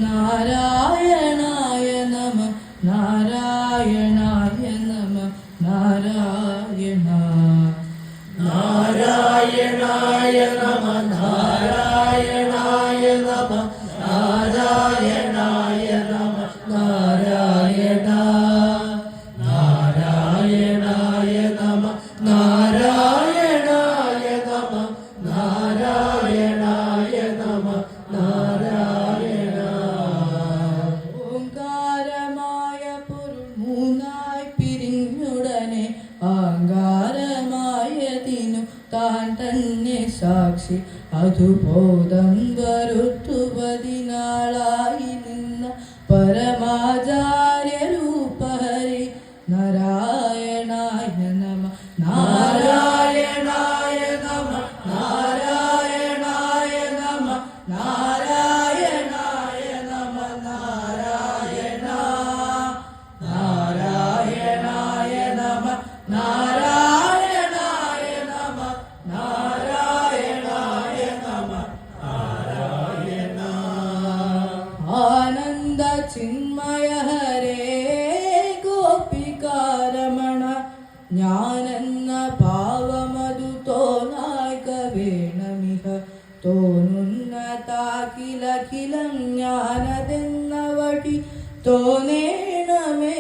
നാരായണായ നമ നാരായണായ നമ നാരായണ നാരായണായ നമ നാരായണായ നമ നാരായണായ നമ നാരായണ നാരായണായ നമ നാരായണായ നമ നാരായണായ നമ നാരായണ ഓംകാരമായ പൊരുൾ മൂന്നായി പിരിഞ്ഞുടനെ ആങ്കാരമായതിനു താൻ തന്നെ സാക്ഷി അതുബോധം വരുത്തുപതിനാളായി നിന്ന പരമാചാര്യ രൂപഹരി നാരായണായ നമ നാരായണായ നമ നാരായണായ നമ നാരായണായ നമ നാരായണ നാരായണായ നമ നാരായണായ നമ നാരായണായ നമ നാരായണ ആനന്ദ ചിന്മയ ഹരേ ഗോപികാരമണ ഞാനെന്ന ഭാവമതു തോന്നായ്ക വേണമിഹ തോന്നുന്നതാകിലഖിലം ഞാനതെന്ന വഴി തോന്നേണമേ